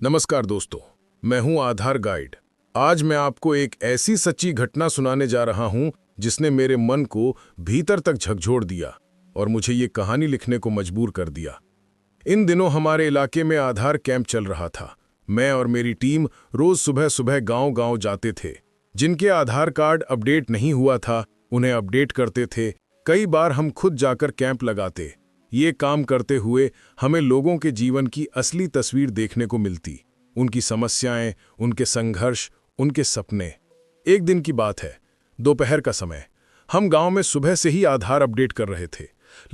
नमस्कार दोस्तों, मैं हूं आधार गाइड। आज मैं आपको एक ऐसी सच्ची घटना सुनाने जा रहा हूं जिसने मेरे मन को भीतर तक झकझोर दिया और मुझे ये कहानी लिखने को मजबूर कर दिया। इन दिनों हमारे इलाके में आधार कैंप चल रहा था। मैं और मेरी टीम रोज सुबह सुबह गांव-गांव जाते थे। जिनके आधार कार्ड अपडेट नहीं हुआ था उन्हें अपडेट करते थे। कई बार हम खुद जाकर कैंप लगाते। ये काम करते हुए हमें लोगों के जीवन की असली तस्वीर देखने को मिलती, उनकी समस्याएं, उनके संघर्ष, उनके सपने। एक दिन की बात है, दोपहर का समय। हम गांव में सुबह से ही आधार अपडेट कर रहे थे।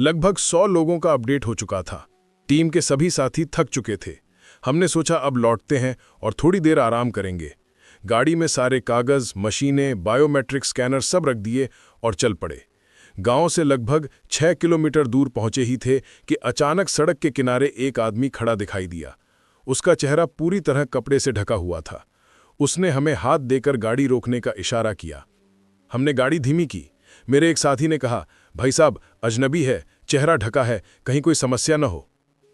लगभग 100 लोगों का अपडेट हो चुका था। टीम के सभी साथी थक चुके थे। हमने सोचा अब लौटते हैं और थोड़ी देर आराम करेंगे। गाड़ी में सारे कागज, मशीनें, बायोमेट्रिक स्कैनर सब रख दिए और चल पड़े। गांव से लगभग 6 किलोमीटर दूर पहुंचे ही थे कि अचानक सड़क के किनारे एक आदमी खड़ा दिखाई दिया। उसका चेहरा पूरी तरह कपड़े से ढका हुआ था। उसने हमें हाथ देकर गाड़ी रोकने का इशारा किया। हमने गाड़ी धीमी की। मेरे एक साथी ने कहा, भाई साहब, अजनबी है, चेहरा ढका है, कहीं कोई समस्या न हो।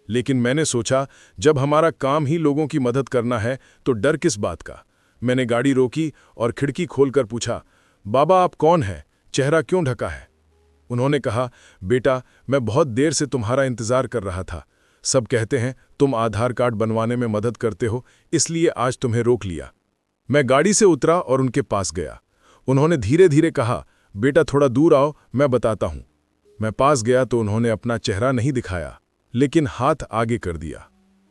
लेकिन मैंने सोचा, जब हमारा काम ही लोगों की मदद करना है तो डर किस बात का। मैंने गाड़ी रोकी और खिड़की खोलकर पूछा, बाबा आप कौन हैं, चेहरा क्यों ढका है? उन्होंने कहा, बेटा मैं बहुत देर से तुम्हारा इंतजार कर रहा था। सब कहते हैं तुम आधार कार्ड बनवाने में मदद करते हो, इसलिए आज तुम्हें रोक लिया। मैं गाड़ी से उतरा और उनके पास गया। उन्होंने धीरे धीरे कहा, बेटा थोड़ा दूर आओ, मैं बताता हूं। मैं पास गया तो उन्होंने अपना चेहरा नहीं दिखाया, लेकिन हाथ आगे कर दिया।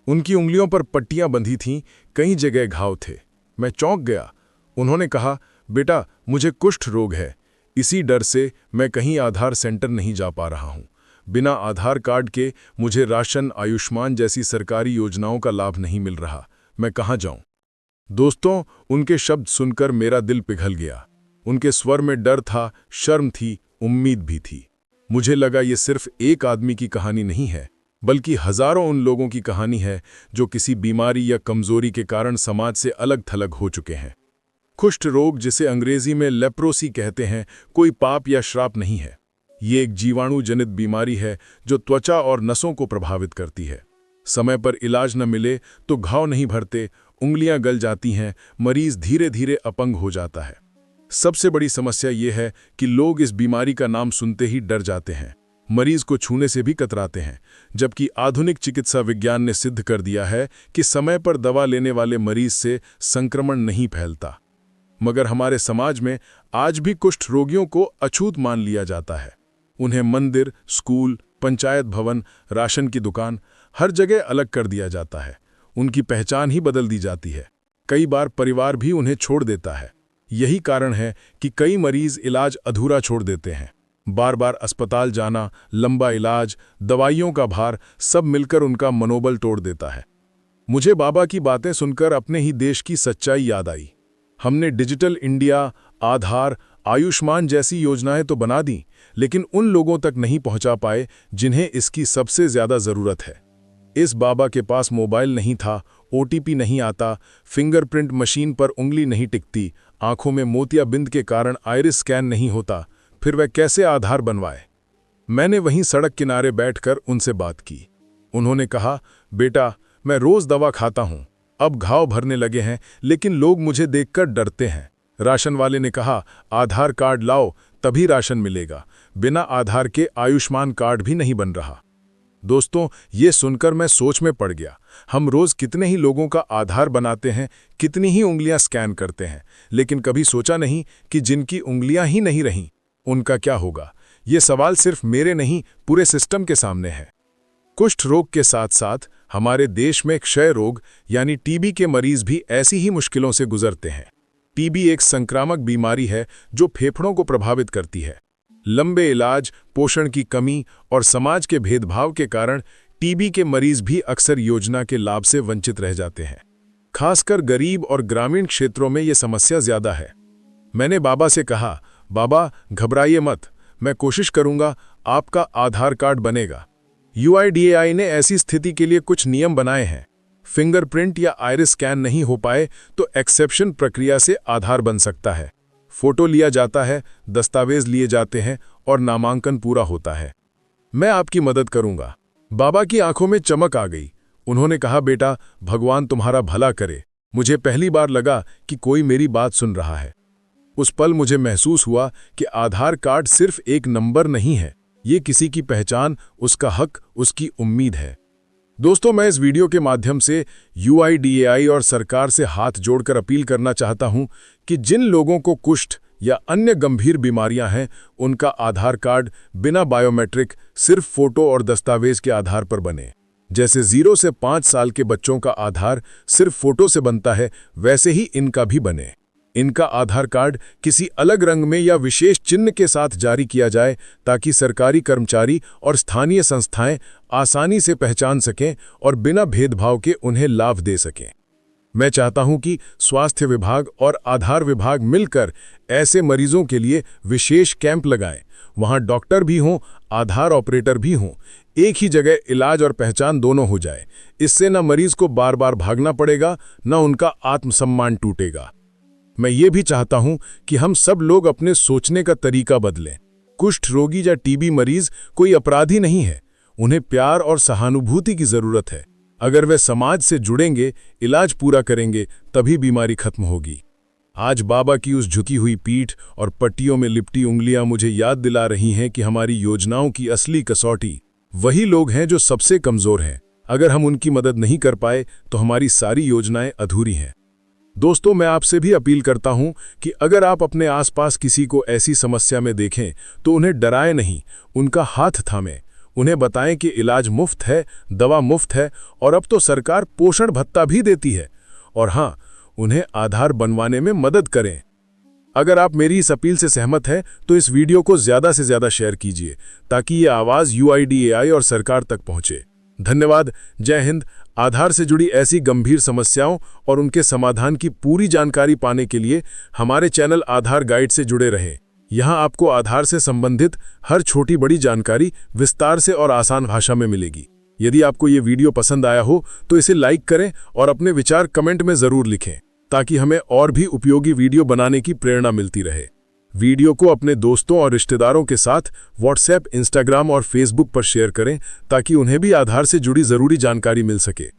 उनकी उंगलियों पर पट्टियां बंधी थीं, कई जगह घाव थे। मैं चौंक गया। उन्होंने कहा, बेटा मुझे कुष्ठ रोग है, इसी डर से मैं कहीं आधार सेंटर नहीं जा पा रहा हूं। बिना आधार कार्ड के मुझे राशन, आयुष्मान जैसी सरकारी योजनाओं का लाभ नहीं मिल रहा। मैं कहां जाऊं? दोस्तों, उनके शब्द सुनकर मेरा दिल पिघल गया। उनके स्वर में डर था, शर्म थी, उम्मीद भी थी। मुझे लगा ये सिर्फ एक आदमी की कहानी नहीं है, बल्कि हजारों उन लोगों की कहानी है जो किसी बीमारी या कमजोरी के कारण समाज से अलग थलग हो चुके हैं। कुष्ठ रोग, जिसे अंग्रेजी में लेप्रोसी कहते हैं, कोई पाप या श्राप नहीं है। ये एक जीवाणु जनित बीमारी है जो त्वचा और नसों को प्रभावित करती है। समय पर इलाज न मिले तो घाव नहीं भरते, उंगलियां गल जाती हैं, मरीज धीरे धीरे अपंग हो जाता है। सबसे बड़ी समस्या ये है कि लोग इस बीमारी का नाम सुनते ही डर जाते हैं, मरीज को छूने से भी कतराते हैं, जबकि आधुनिक चिकित्सा विज्ञान ने सिद्ध कर दिया है कि समय पर दवा लेने वाले मरीज से संक्रमण नहीं फैलता। मगर हमारे समाज में आज भी कुष्ठ रोगियों को अछूत मान लिया जाता है। उन्हें मंदिर, स्कूल, पंचायत भवन, राशन की दुकान, हर जगह अलग कर दिया जाता है। उनकी पहचान ही बदल दी जाती है। कई बार परिवार भी उन्हें छोड़ देता है। यही कारण है कि कई मरीज इलाज अधूरा छोड़ देते हैं। बार बार अस्पताल जाना, लंबा इलाज, दवाइयों का भार, सब मिलकर उनका मनोबल तोड़ देता है। मुझे बाबा की बातें सुनकर अपने ही देश की सच्चाई याद आई। हमने डिजिटल इंडिया, आधार, आयुष्मान जैसी योजनाएं तो बना दी, लेकिन उन लोगों तक नहीं पहुंचा पाए जिन्हें इसकी सबसे ज्यादा जरूरत है। इस बाबा के पास मोबाइल नहीं था, ओटीपी नहीं आता, फिंगरप्रिंट मशीन पर उंगली नहीं टिकती, आंखों में मोतियाबिंद के कारण आइरिस स्कैन नहीं होता, फिर वह कैसे आधार बनवाए? मैंने वहीं सड़क किनारे बैठकर उनसे बात की। उन्होंने कहा, बेटा मैं रोज दवा खाता हूं, अब घाव भरने लगे हैं, लेकिन लोग मुझे देखकर डरते हैं। राशन वाले ने कहा, आधार कार्ड लाओ तभी राशन मिलेगा, बिना आधार के आयुष्मान कार्ड भी नहीं बन रहा। दोस्तों, ये सुनकर मैं सोच में पड़ गया। हम रोज कितने ही लोगों का आधार बनाते हैं, कितनी ही उंगलियां स्कैन करते हैं, लेकिन कभी सोचा नहीं कि जिनकी उंगलियां ही नहीं रहीं, उनका क्या होगा? ये सवाल सिर्फ मेरे नहीं, पूरे सिस्टम के सामने है। कुष्ठ रोग के साथ साथ हमारे देश में क्षय रोग यानी टीबी के मरीज भी ऐसी ही मुश्किलों से गुजरते हैं। टीबी एक संक्रामक बीमारी है जो फेफड़ों को प्रभावित करती है। लंबे इलाज, पोषण की कमी और समाज के भेदभाव के कारण टीबी के मरीज भी अक्सर योजना के लाभ से वंचित रह जाते हैं। खासकर गरीब और ग्रामीण क्षेत्रों में ये समस्या ज्यादा है। मैंने बाबा से कहा, बाबा घबराइए मत, मैं कोशिश करूंगा, आपका आधार कार्ड बनेगा। यूआईडीएआई ने ऐसी स्थिति के लिए कुछ नियम बनाए हैं। फिंगरप्रिंट या आइरिस स्कैन नहीं हो पाए तो एक्सेप्शन प्रक्रिया से आधार बन सकता है। फोटो लिया जाता है, दस्तावेज लिए जाते हैं और नामांकन पूरा होता है। मैं आपकी मदद करूंगा। बाबा की आंखों में चमक आ गई। उन्होंने कहा, बेटा, भगवान तुम्हारा भला करे। मुझे पहली बार लगा कि कोई मेरी बात सुन रहा है। उस पल मुझे महसूस हुआ कि आधार कार्ड सिर्फ एक नंबर नहीं है, ये किसी की पहचान, उसका हक, उसकी उम्मीद है। दोस्तों, मैं इस वीडियो के माध्यम से UIDAI और सरकार से हाथ जोड़कर अपील करना चाहता हूं कि जिन लोगों को कुष्ठ या अन्य गंभीर बीमारियां हैं, उनका आधार कार्ड बिना बायोमेट्रिक सिर्फ फोटो और दस्तावेज के आधार पर बने। जैसे 0 से 5 साल के बच्चों का आधार सिर्फ फोटो से बनता है, वैसे ही इनका भी बने। इनका आधार कार्ड किसी अलग रंग में या विशेष चिन्ह के साथ जारी किया जाए, ताकि सरकारी कर्मचारी और स्थानीय संस्थाएं आसानी से पहचान सकें और बिना भेदभाव के उन्हें लाभ दे सकें। मैं चाहता हूं कि स्वास्थ्य विभाग और आधार विभाग मिलकर ऐसे मरीजों के लिए विशेष कैंप लगाएं। वहां डॉक्टर भी हों, आधार ऑपरेटर भी हों, एक ही जगह इलाज और पहचान दोनों हो जाए। इससे न मरीज को बार बार भागना पड़ेगा, न उनका आत्मसम्मान टूटेगा। मैं ये भी चाहता हूं कि हम सब लोग अपने सोचने का तरीका बदलें। कुष्ठ रोगी या TB मरीज कोई अपराधी नहीं है, उन्हें प्यार और सहानुभूति की जरूरत है। अगर वे समाज से जुड़ेंगे, इलाज पूरा करेंगे, तभी बीमारी खत्म होगी। आज बाबा की उस झुकी हुई पीठ और पट्टियों में लिपटी उंगलियां मुझे याद दिला रही हैं कि हमारी योजनाओं की असली कसौटी वही लोग हैं जो सबसे कमजोर हैं। अगर हम उनकी मदद नहीं कर पाए तो हमारी सारी योजनाएं अधूरी हैं। दोस्तों, मैं आपसे भी अपील करता हूं कि अगर आप अपने आसपास किसी को ऐसी समस्या में देखें तो उन्हें डराएं नहीं, उनका हाथ थामें। उन्हें बताएं कि इलाज मुफ्त है, दवा मुफ्त है और अब तो सरकार पोषण भत्ता भी देती है। और हां, उन्हें आधार बनवाने में मदद करें। अगर आप मेरी इस अपील से सहमत हैं तो इस वीडियो को ज़्यादा से ज़्यादा शेयर कीजिए, ताकि ये आवाज़ UIDAI और सरकार तक पहुंचे। धन्यवाद। जय हिंद। आधार से जुड़ी ऐसी गंभीर समस्याओं और उनके समाधान की पूरी जानकारी पाने के लिए हमारे चैनल आधार गाइड से जुड़े रहें। यहाँ आपको आधार से संबंधित हर छोटी बड़ी जानकारी विस्तार से और आसान भाषा में मिलेगी। यदि आपको ये वीडियो पसंद आया हो तो इसे लाइक करें और अपने विचार कमेंट में ज़रूर लिखें, ताकि हमें और भी उपयोगी वीडियो बनाने की प्रेरणा मिलती रहे। वीडियो को अपने दोस्तों और रिश्तेदारों के साथ WhatsApp, Instagram और Facebook पर शेयर करें, ताकि उन्हें भी आधार से जुड़ी ज़रूरी जानकारी मिल सके।